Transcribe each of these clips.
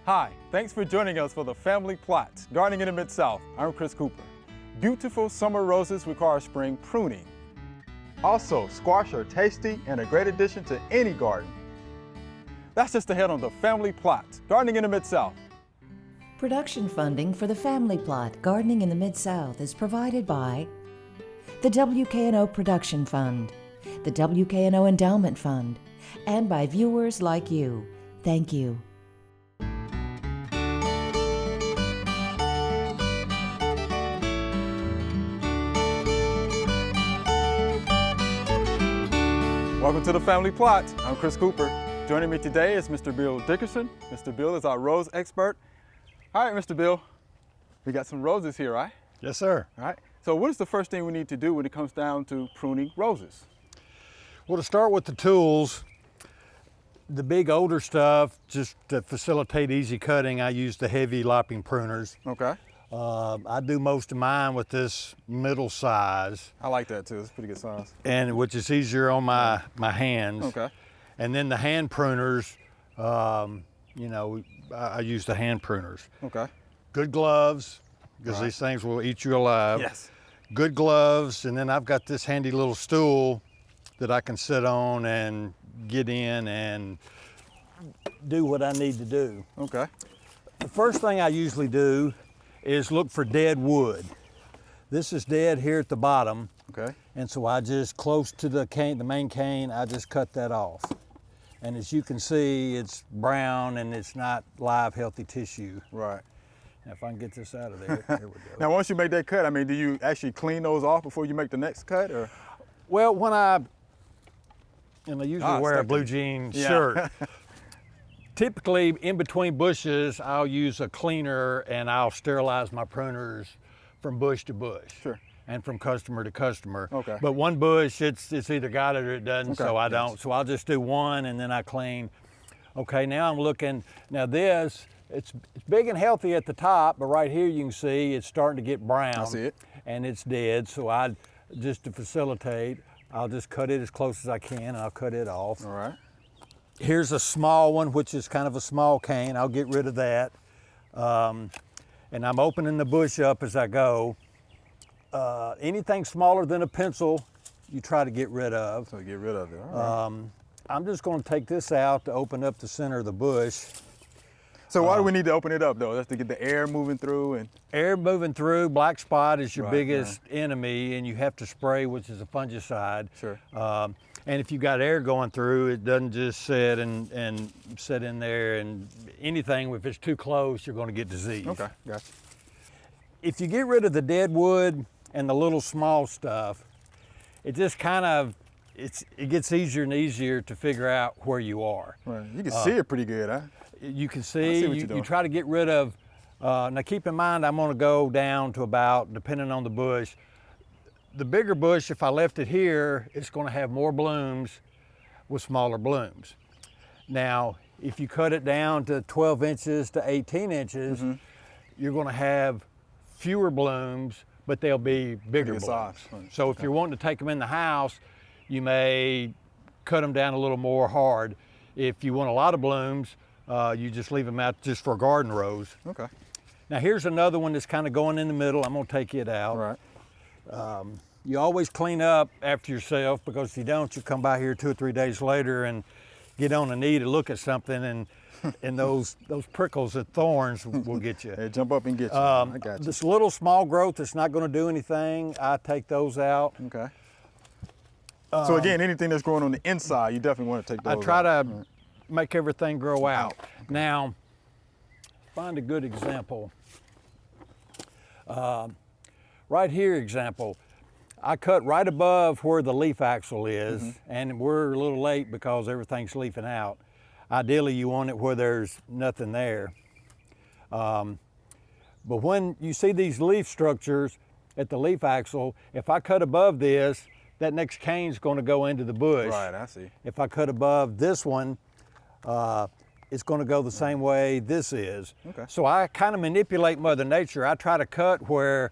Hi, thanks for joining us for the Family Plot, Gardening in the Mid-South. I'm Chris Cooper. Beautiful summer roses require spring pruning. Also, squash are tasty and a great addition to any garden. That's just ahead on the Family Plot, Gardening in the Mid-South. Production funding for the Family Plot, Gardening in the Mid-South is provided by the WKNO Production Fund, the WKNO Endowment Fund, and by viewers like you. Thank you. Welcome to the Family Plot. I'm Chris Cooper. Joining me today is Mr. Bill Dickerson. Mr. Bill is our rose expert. All right, Mr. Bill, we got some roses here, right? Yes, sir. All right. So what is the first thing we need to do when it comes down to pruning roses? Well, to start with the tools, the big older stuff, just to facilitate easy cutting, I use the heavy lopping pruners. Okay. I do most of mine with this middle size, I like that too. It's a pretty good size. and which is easier on my hands. Okay. And then the hand pruners, I use the hand pruners. Okay. Good gloves, because Right. these things will eat you alive. Yes. Good gloves, and then I've got this handy little stool that I can sit on and get in and do what I need to do. Okay. The first thing I usually do is look for dead wood. This is dead here at the bottom, Okay. and so I just close to the cane, the main cane, I just cut that off. And as you can see, it's brown and it's not live, healthy tissue. Right. Now, if I can get this out of there, here we go. Now, once you make that cut, I mean, do you actually clean those off before you make the next cut, or? Well, when I usually wear a stuck blue in. jean Yeah. shirt, typically in between bushes, I'll use a cleaner and I'll sterilize my pruners from bush to bush. Sure. And from customer to customer. Okay. But one bush, it's either got it or it doesn't, Okay, so I yes. don't. So I'll just do one and then I clean. Okay, now I'm looking, now this, it's big and healthy at the top, but right here you can see it's starting to get brown. I see it. And it's dead, so just to facilitate, I'll just cut it as close as I can and I'll cut it off. All right. Here's a small one, which is kind of a small cane. I'll get rid of that. And I'm opening the bush up as I go. Anything smaller than a pencil, you try to get rid of. So get rid of it. All right. I'm just going to take this out to open up the center of the bush. So why do we need to open it up though? That's to get the air moving through and. Air moving through, black spot is your Right, biggest enemy, and you have to spray, which is a fungicide. Sure. And if you got air going through, it doesn't just sit and sit in there, and anything, if it's too close, you're going to get disease. Okay, gotcha. If you get rid of the dead wood and the little small stuff, it just kind of, it gets easier and easier to figure out where you are. Right. You can see it pretty good, huh? You can I see, see what you you're doing. try to get rid of, now keep in mind I'm gonna go down to about, depending on the bush, the bigger bush, if I left it here, it's gonna have more blooms with smaller blooms. Now, if you cut it down to 12 inches to 18 inches, Mm-hmm. you're gonna have fewer blooms, but they'll be bigger Bigger blooms. size. Right. So if you're wanting to take them in the house, you may cut them down a little more hard. If you want a lot of blooms, you just leave them out just for garden rows. Okay. Now here's another one that's kind of going in the middle. I'm gonna take it out. All right. You always clean up after yourself, because if you don't, you come by here 2 or 3 days later and get on a knee to look at something, and those prickles and thorns will get you. Hey, jump up and get you. I got you. This little small growth that's not gonna do anything, I take those out. Okay. So again, anything that's growing on the inside, you definitely want to take those I try out. to make everything grow out. Now, find a good example. Right here, example. I cut right above where the leaf axle is, and we're a little late because everything's leafing out. Ideally, you want it where there's nothing there. But when you see these leaf structures at the leaf axle, if I cut above this, that next cane's going to go into the bush. Right, I see. If I cut above this one, it's going to go the same way this is. Okay. So I kind of manipulate Mother Nature. I try to cut where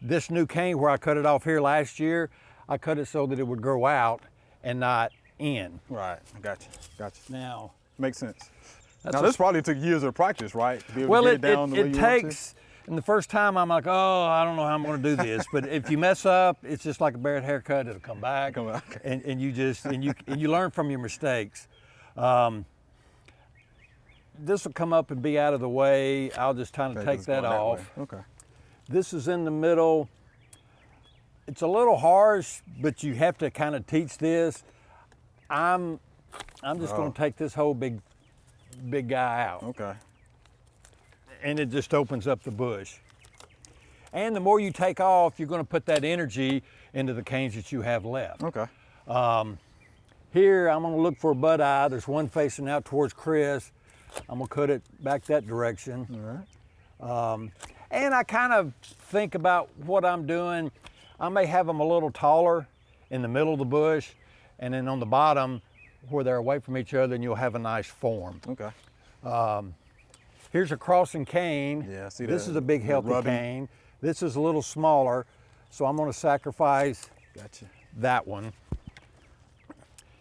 this new cane, where I cut it off here last year, I cut it so that it would grow out and not in. Right, I got you. Now, Makes sense. That's Now, a this probably took years of practice, right? To be able Well, to get it down the way it you want to? takes, and the first time I'm like, oh, I don't know how I'm going to do this. But if you mess up, it's just like a Barrett haircut. It'll come back, Come back. and you just and you learn from your mistakes. This will come up and be out of the way. I'll just kind of take it's that going off. way. Okay. This is in the middle. It's a little harsh, but you have to kind of teach this. I'm just going to take this whole big guy out. Okay. And it just opens up the bush. And the more you take off, you're going to put that energy into the canes that you have left. Okay. Here, I'm going to look for a bud eye. There's one facing out towards Chris. I'm going to cut it back that direction. All right. And I kind of think about what I'm doing. I may have them a little taller in the middle of the bush, and then on the bottom, where they're away from each other, and you'll have a nice form. Okay. Here's a crossing cane. Yeah, I see This that. is a big, healthy Rubbing. cane. This is a little smaller, so I'm going to sacrifice Gotcha. that one.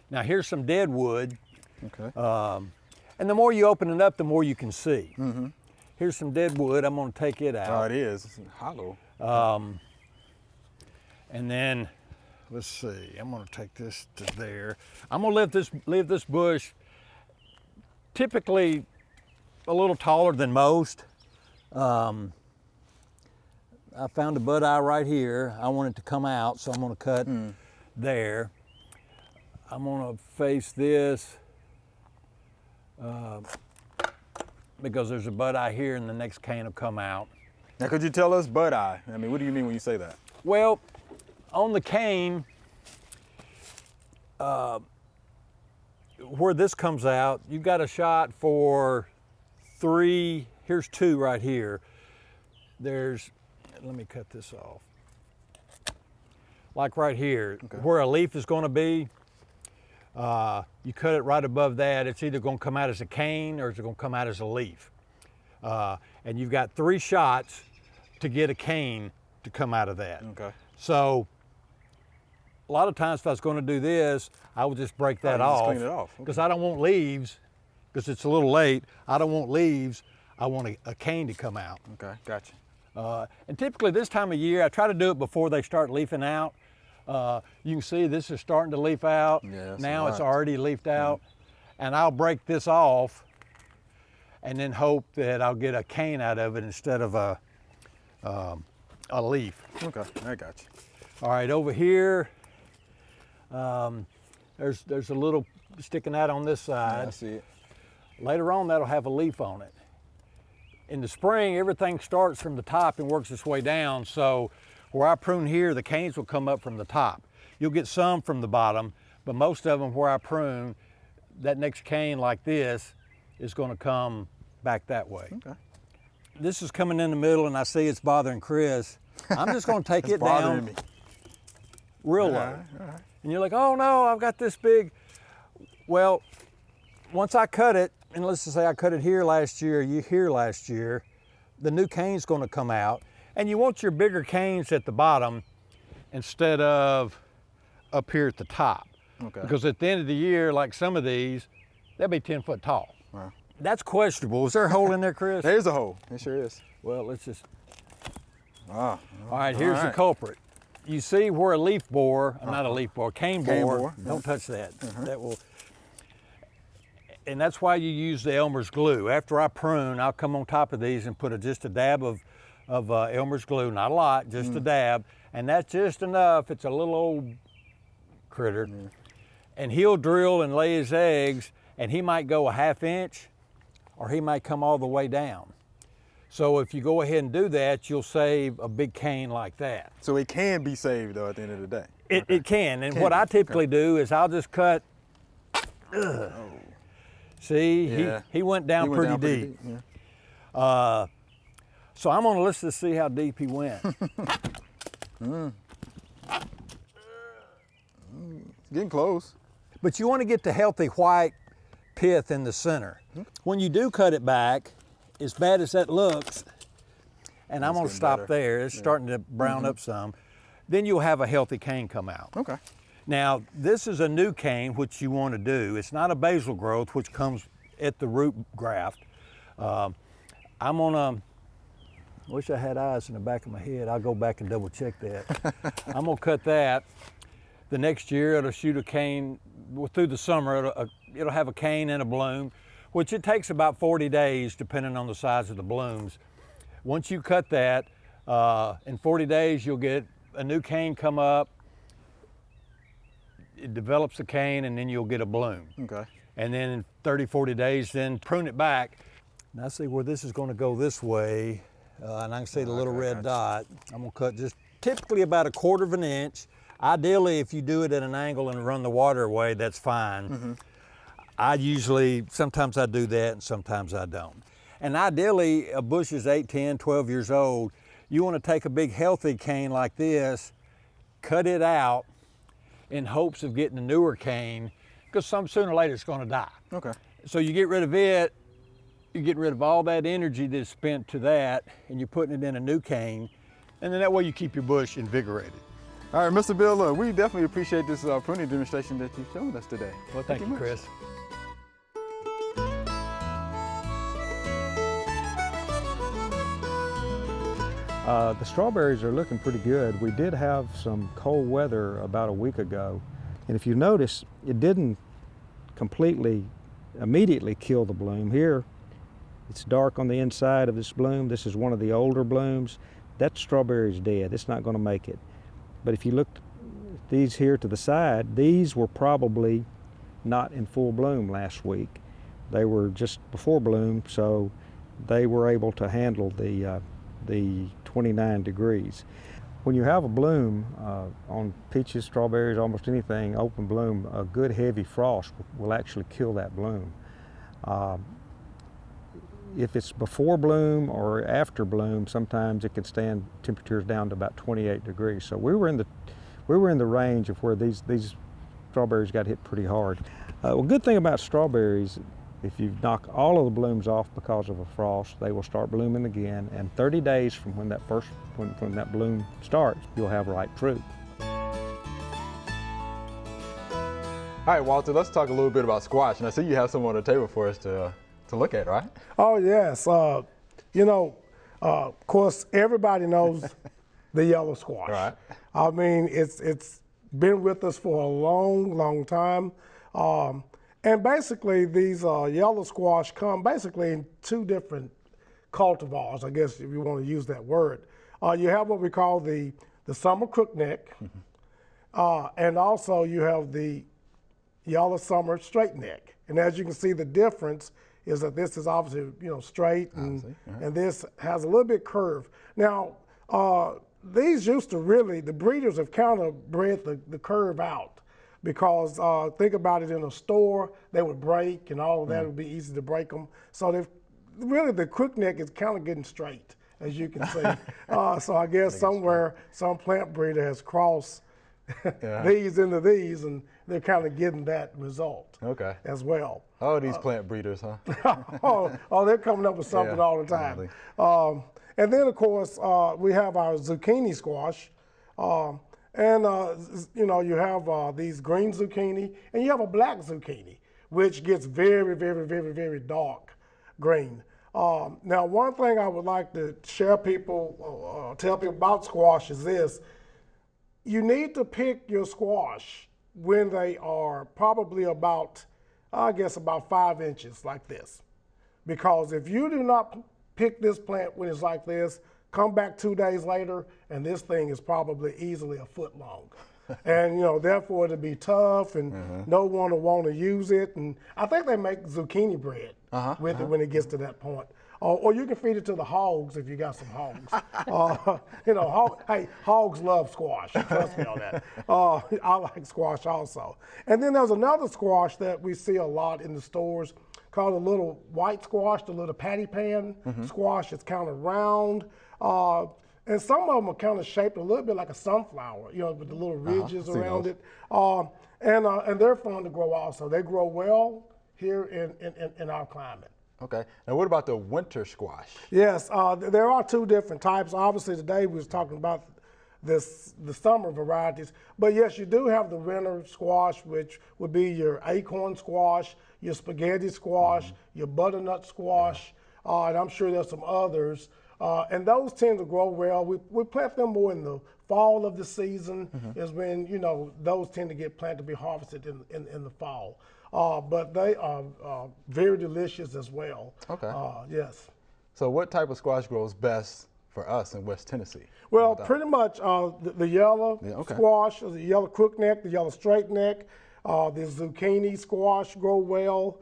Now here's some dead wood, Okay. and the more you open it up, the more you can see. Here's some dead wood. I'm going to take it Oh, out, it is. It's hollow. and then let's see. I'm going to take this to there. I'm going to leave this bush typically a little taller than most. I found a bud eye right here. I want it to come out, so I'm going to cut there. I'm going to face this because there's a bud eye here, and the next cane will come out. Now, could you tell us bud eye? I mean, what do you mean when you say that? Well, on the cane, where this comes out, you've got a shot for 3. Here's 2 right here. Let me cut this off. Like right here, where a leaf is going to be, you cut it right above that. It's either going to come out as a cane or it's going to come out as a leaf. And you've got 3 shots to get a cane to come out of that. Okay. So a lot of times if I was going to do this, I would just break that you just off. clean it off. Okay. Because I don't want leaves, because it's a little late. I don't want leaves. I want a cane to come out. Okay. Gotcha. And typically this time of year, I try to do it before they start leafing out. You can see this is starting to leaf out. Yeah, that's Now a it's lot. already leafed out. And I'll break this off and then hope that I'll get a cane out of it instead of a leaf. Okay. I got you. All right, over here, there's a little sticking out on this side. I see it. Later on, that'll have a leaf on it. In the spring, everything starts from the top and works its way down. So where I prune here, the canes will come up from the top. You'll get some from the bottom, but most of them where I prune, that next cane like this is going to come back that way. Okay. This is coming in the middle, and I see it's bothering Chris. I'm just going to take It's it bothering down me. real low. All right. And you're like, oh no, I've got this big. Well, once I cut it, and let's just say I cut it here last year, the new cane's gonna come out. And you want your bigger canes at the bottom instead of up here at the top. Okay. Because at the end of the year, like some of these, they'll be 10 foot tall. Wow. That's questionable. Is there a hole in there, Chris? There's a hole. It sure is. Well, let's just, Ah. all right, here's the culprit. You see where a leaf borer, not a leaf borer, cane borer, don't touch that. That will, and that's why you use the Elmer's glue. After I prune, I'll come on top of these and put just a dab of Elmer's glue, not a lot, just a dab, and that's just enough. It's a little old critter, and he'll drill and lay his eggs, and he might go a ½ inch, or he might come all the way down. So if you go ahead and do that, you'll save a big cane like that. So it can be saved though at the end of the day. It can, and what I typically do is I'll just cut. See, Yeah. he went down He went pretty down deep. Yeah. So I'm gonna let's just see how deep he went. Getting close. But you want to get the healthy white pith in the center. When you do cut it back, as bad as that looks, and I'm gonna getting stop better. there, it's starting to brown up some, then you'll have a healthy cane come out. Okay. Now, this is a new cane, which you want to do. It's not a basal growth, which comes at the root graft. I'm gonna, wish I had eyes in the back of my head. I'll go back and double check that. I'm gonna cut that. The next year it'll shoot a cane. Well, through the summer it'll have a cane and a bloom, which it takes about 40 days depending on the size of the blooms. Once you cut that, in 40 days you'll get a new cane come up. It develops a cane and then you'll get a bloom. Okay. And then in 30, 40 days, then prune it back. Now see where this is gonna go this way, and I can see the little red dot. I'm gonna cut just typically about 1/4 of an inch. Ideally, if you do it at an angle and run the water away, that's fine. Sometimes I do that and sometimes I don't. And ideally, a bush is 8, 10, 12 years old. You wanna take a big healthy cane like this, cut it out in hopes of getting a newer cane, because sooner or later it's gonna die. Okay. So you get rid of it, you get rid of all that energy that's spent to that, and you're putting it in a new cane, and then that way you keep your bush invigorated. All right, Mr. Bill, we definitely appreciate this pruning demonstration that you've shown us today. Well, thank you, much. Chris. The strawberries are looking pretty good. We did have some cold weather about a week ago, and if you notice, it didn't completely immediately kill the bloom. Here, it's dark on the inside of this bloom. This is one of the older blooms. That strawberry is dead. It's not going to make it. But if you look at these here to the side, these were probably not in full bloom last week. They were just before bloom, so they were able to handle the 29 degrees. When you have a bloom on peaches, strawberries, almost anything, open bloom, a good heavy frost will actually kill that bloom. If it's before bloom or after bloom, sometimes it can stand temperatures down to about 28 degrees. So we were in the range of where these strawberries got hit pretty hard. Well, good thing about strawberries, if you knock all of the blooms off because of a frost, they will start blooming again. And 30 days from when that bloom starts, you'll have ripe fruit. All right, Walter, let's talk a little bit about squash. And I see you have some on the table for us to look at, right? Oh, yes. Of course, everybody knows the yellow squash. Right. I mean, it's been with us for a long, long time. And basically, these yellow squash come basically in two different cultivars, I guess, if you want to use that word. You have what we call the summer crookneck, and also you have the yellow summer straight neck. And as you can see, the difference is that this is obviously straight, and this has a little bit curve. Now, these used to really, the breeders have kind of bred the curve out, because think about it, in a store, they would break and all of that. It would be easy to break them. So really the crookneck is kind of getting straight, as you can see. So I guess somewhere some plant breeder has crossed these into these, and they're kind of getting that result as well. Oh, these plant breeders, huh? They're coming up with something all the time. And then, of course, we have our zucchini squash. You have these green zucchini, and you have a black zucchini, which gets very, very, very, very dark green. Now, one thing I would like to tell people about squash is this. You need to pick your squash when they are probably about 5 inches like this. Because if you do not pick this plant when it's like this, come back 2 days later, and this thing is probably easily a foot long. And, therefore it'll be tough, and no one will want to use it. And I think they make zucchini bread with it when it gets to that point. Or you can feed it to the hogs if you got some hogs. Hey, hogs love squash. Trust me on that. I like squash also. And then there's another squash that we see a lot in the stores called a little white squash, the little patty pan squash. It's kind of round. And some of them are kind of shaped a little bit like a sunflower, with the little ridges around it. And they're fun to grow also. They grow well here in our climate. Okay. And what about the winter squash? Yes, there are two different types. Obviously, today we was talking about the summer varieties. But yes, you do have the winter squash, which would be your acorn squash, your spaghetti squash, your butternut squash, and I'm sure there's some others. And those tend to grow well. We plant them more in the fall of the season is when, those tend to get planted to be harvested in the fall. But they are very delicious as well. Okay. Yes. So what type of squash grows best for us in West Tennessee? Well, pretty much the yellow squash, the yellow crookneck, the yellow straight neck, the zucchini squash grow well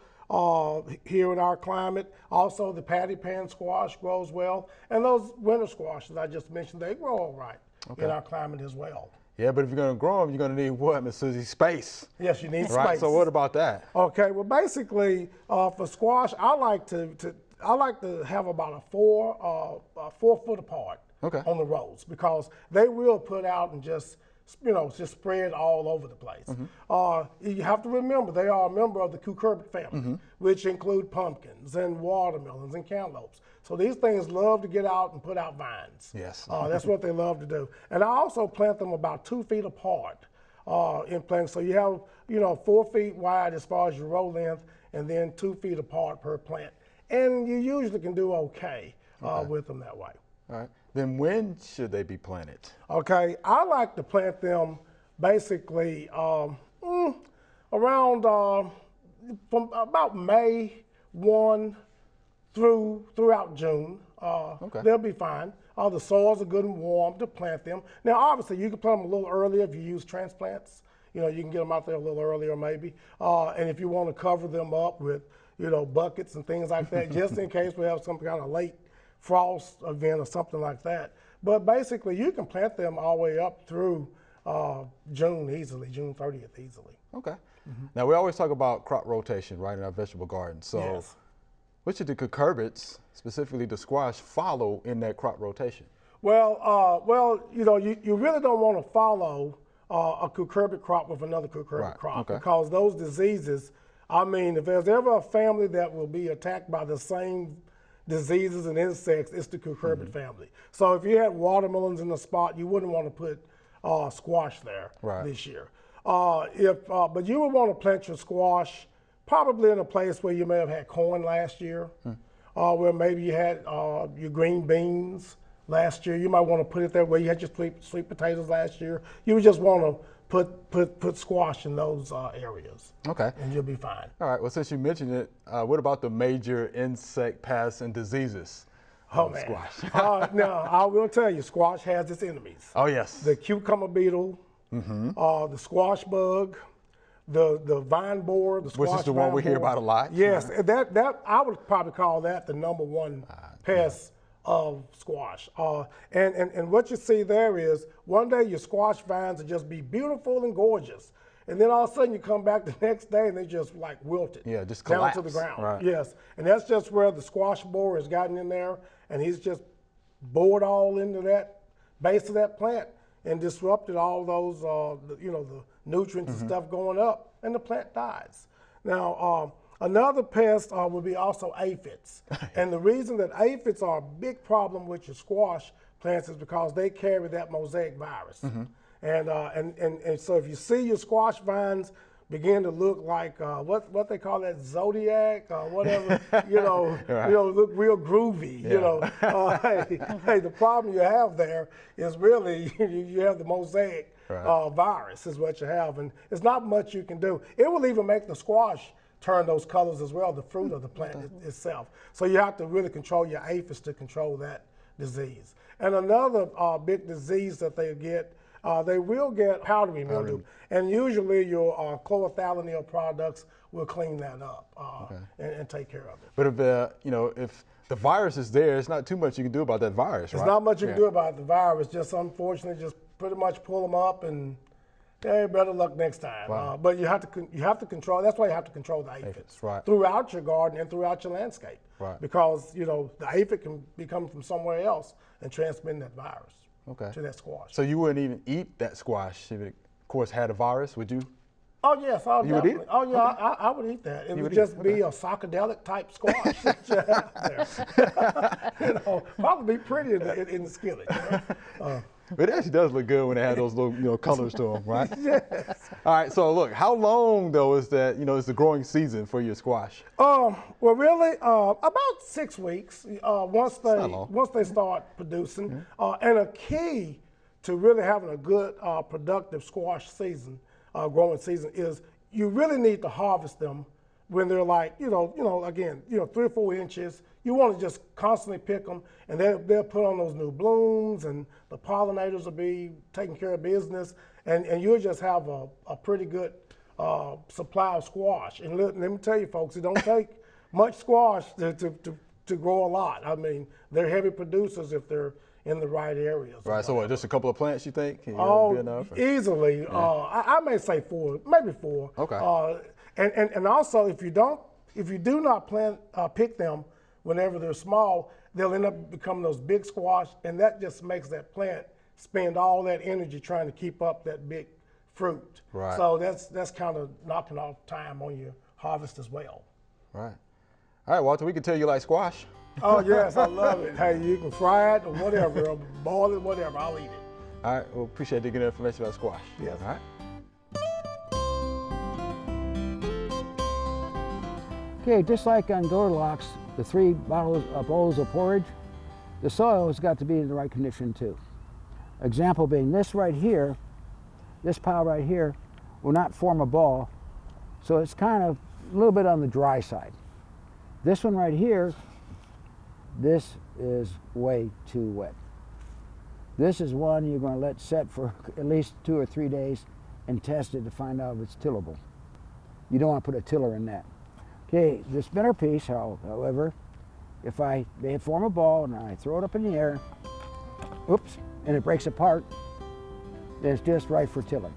here in our climate. Also, the patty pan squash grows well. And those winter squashes I just mentioned, they grow all right in our climate as well. Yeah, but if you're going to grow them, you're going to need what, Ms. Susie? Space. Yes, you need Right. space. So what about that? Okay, well, basically, for squash, I like to have about a 4 foot apart on the rows, because they will put out and just spread all over the place. You have to remember they are a member of the cucurbit family, which include pumpkins and watermelons and cantaloupes. So these things love to get out and put out vines. Yes. That's what they love to do. And I also plant them about 2 feet apart in plants. So you have 4 feet wide as far as your row length, and then 2 feet apart per plant. And you usually can do okay with them that way. All right. Then when should they be planted? Okay, I like to plant them basically around from about May 1 throughout June. They'll be fine. The soils are good and warm to plant them. Now, obviously, you can plant them a little earlier if you use transplants. You can get them out there a little earlier maybe. And if you want to cover them up with, buckets and things like that, just in case we have some kind of late frost event or something like that. But basically, you can plant them all the way up through June easily, June 30th easily. Okay. Now, we always talk about crop rotation, right, in our vegetable garden. So Yes. what should the cucurbits, specifically the squash, follow in that crop rotation? Well, you really don't want to follow a cucurbit crop with another cucurbit crop, because those diseases, if there's ever a family that will be attacked by the same diseases and insects, it's the cucurbit family. So if you had watermelons in the spot, you wouldn't want to put squash there this year. But you would want to plant your squash probably in a place where you may have had corn last year, where maybe you had your green beans last year. You might want to put it there where you had your sweet potatoes last year. You would just want to put squash in those areas. Okay. And you'll be fine. All right. Well, since you mentioned it, what about the major insect pests and diseases? Oh, man. Squash. Now, I will tell you, squash has its enemies. Oh, yes. The cucumber beetle, the squash bug, the vine borer, the squash Which is the one we hear borer. about a lot. Yes, that I would probably call that the number one pest of squash. And what you see there is one day your squash vines will just be beautiful and gorgeous. And then all of a sudden you come back the next day and they just like wilted. Yeah, just down collapse. to the ground. Right. Yes, and that's just where the squash borer has gotten in there, and he's just bored all into that base of that plant and disrupted all those, the nutrients and stuff going up, and the plant dies. Now, another pest would be also aphids. And the reason that aphids are a big problem with your squash plants is because they carry that mosaic virus. And so if you see your squash vines begin to look like what they call that zodiac or whatever, look real groovy. Hey, the problem you have there is really you have the mosaic virus is what you have, and it's not much you can do. It will even make the squash turn those colors as well, the fruit of the plant itself. So you have to really control your aphids to control that disease. And another big disease that they get, they will get powdery mildew, and usually your chlorothalonil products will clean that up and take care of it. But if the virus is there, it's not too much you can do about that virus, There's right? not much you can do about the virus. Just unfortunately, just pretty much pull them up and hey, better luck next time. Wow. But you have to control. That's why you have to control the aphids throughout your garden and throughout your landscape. Right. Because the aphid can be coming from somewhere else and transmitting that virus to that squash. So you wouldn't even eat that squash if it, of course, had a virus, would you? Oh yes, I'll You would eat definitely. it? Oh yeah, I would eat that. It would would eat just it, be a psychedelic type squash that you have there. Probably be pretty in the skillet. But it actually does look good when they have those little, colors to them, right? Yes. All right, so look, how long though is that, is the growing season for your squash? Well, really, about 6 weeks. Once long. they start producing, and a key to really having a good productive squash season, growing season, is you really need to harvest them when they're like, again, 3 or 4 inches. You want to just constantly pick them, and they'll put on those new blooms, and the pollinators will be taking care of business, and you'll just have a pretty good supply of squash. And let me tell you, folks, it don't take much squash to grow a lot. I mean, they're heavy producers if they're in the right areas. Right, so what, just a couple of plants you think? Can be enough? Or? Easily. I may say 4, maybe 4. Okay. And also, if you do not pick them whenever they're small, they'll end up becoming those big squash, and that just makes that plant spend all that energy trying to keep up that big fruit. Right. So that's kind of knocking off time on your harvest as well. Right. All right, Walter, we can tell you like squash. Oh yes, I love it. Hey, you can fry it or whatever, or boil it, whatever. I'll eat it. All right, well, appreciate you getting information about squash. Yes. All right. Okay, just like on Goldilocks, the 3 bowls of porridge, the soil has got to be in the right condition too. Example being this right here, this pile right here will not form a ball, so it's kind of a little bit on the dry side. This one right here, this is way too wet. This is one you're going to let set for at least 2 or 3 days and test it to find out if it's tillable. You don't want to put a tiller in that. Okay, this spinner piece, however, if they form a ball and I throw it up in the air, oops, and it breaks apart, then it's just right for tilling.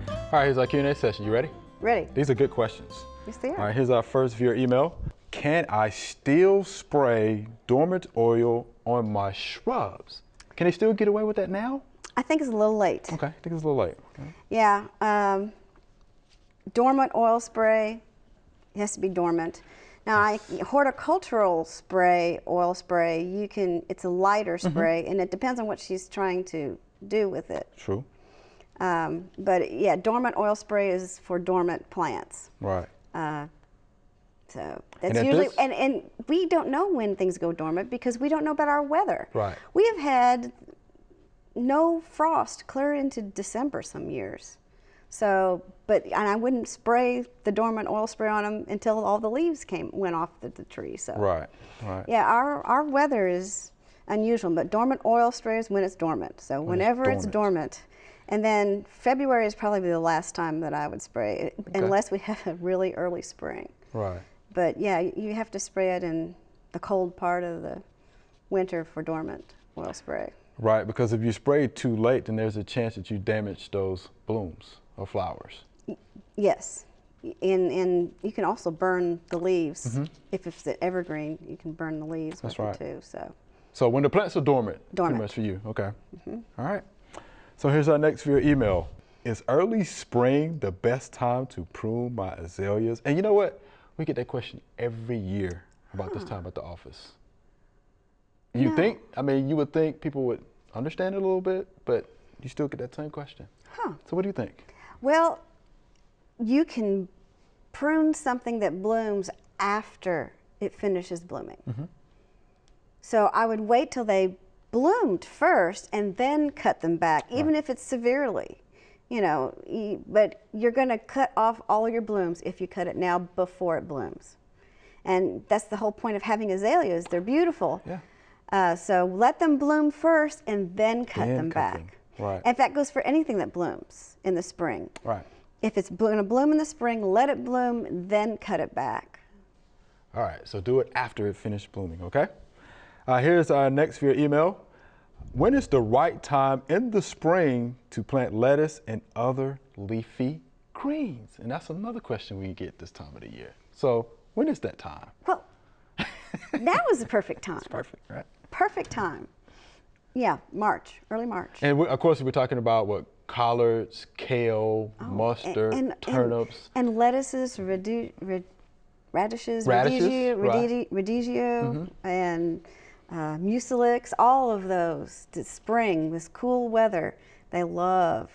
All right, here's our Q&A session. You ready? Ready. These are good questions. Yes, they All are. right, here's our first viewer email. Can I still spray dormant oil on my shrubs? Can they still get away with that now? I think it's a little late. Okay, I think it's a little late. Okay. Yeah. Dormant oil spray, it has to be dormant. Now, horticultural spray, oil spray, it's a lighter spray, and it depends on what she's trying to do with it. True. But yeah, dormant oil spray is for dormant plants. Right. So And that's at usually, this- and we don't know when things go dormant because we don't know about our weather. Right. We have had no frost clear into December some years. So, and I wouldn't spray the dormant oil spray on them until all the leaves went off the tree. So. Right. Right. Yeah, our weather is unusual, but dormant oil spray is when it's dormant. So whenever it's dormant. And then February is probably the last time that I would spray it, unless we have a really early spring. Right. But yeah, you have to spray it in the cold part of the winter for dormant oil spray. Right, because if you spray too late, then there's a chance that you damage those blooms or flowers. Yes, and you can also burn the leaves. If it's an evergreen, you can burn the leaves That's with right. it too. So when the plants are dormant, Dormant. pretty much for you. Okay. All right. So here's our next viewer email. Is early spring the best time to prune my azaleas? And you know what? We get that question every year about this time at the office. You think, you would think people would understand it a little bit, but you still get that same question. Huh. So what do you think? Well, you can prune something that blooms after it finishes blooming. So I would wait till they bloomed first and then cut them back, even if it's severely. But you're going to cut off all your blooms if you cut it now before it blooms. And that's the whole point of having azaleas. They're beautiful. Yeah. So let them bloom first and then cut Then them cut back. them. Right. And that goes for anything that blooms in the spring. Right. If it's going to bloom in the spring, let it bloom, then cut it back. All right, so do it after it finished blooming, okay? Here's our next viewer email. When is the right time in the spring to plant lettuce and other leafy greens? And that's another question we get this time of the year. So when is that time? Well, now is the perfect time. Perfect, right? Perfect time. Yeah, March, early March. And of course, we're talking about what? Collards, kale, mustard, turnips. And lettuces, radishes, Radishes, radicchio, and mucilix, all of those. This spring, this cool weather, they love.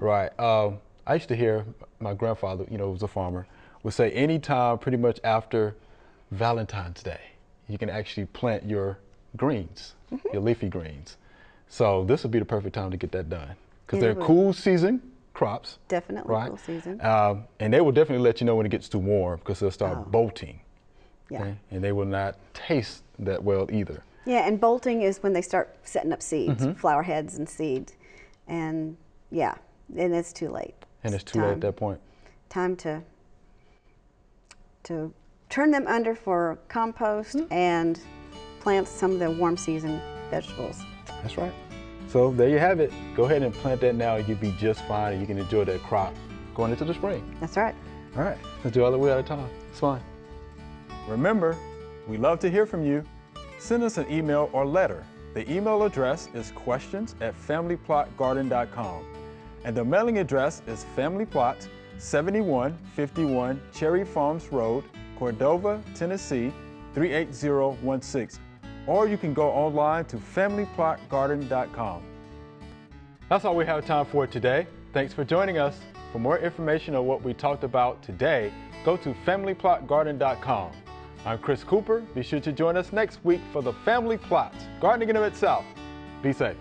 Right. I used to hear my grandfather, who was a farmer, would say anytime pretty much after Valentine's Day, you can actually plant your greens, your leafy greens. So this would be the perfect time to get that done. Because they're cool season crops. Definitely right? Cool season. And they will definitely let you know when it gets too warm because they'll start bolting. Yeah. Okay? And they will not taste that well either. Yeah, and bolting is when they start setting up seeds, flower heads and seeds. And yeah, and it's too late. And it's too late at that point. Time to turn them under for compost and plant some of the warm season vegetables. That's right. So there you have it. Go ahead and plant that now. You'll be just fine and you can enjoy that crop going into the spring. That's right. All right, let's do all the way out of time. It's fine. Remember, we love to hear from you. Send us an email or letter. The email address is questions@familyplotgarden.com. And the mailing address is Family Plot, 7151 Cherry Farms Road, Cordova, Tennessee, 38016. Or you can go online to familyplotgarden.com. That's all we have time for today. Thanks for joining us. For more information on what we talked about today, go to familyplotgarden.com. I'm Chris Cooper. Be sure to join us next week for the Family Plot, Gardening in the Mid-South. Be safe.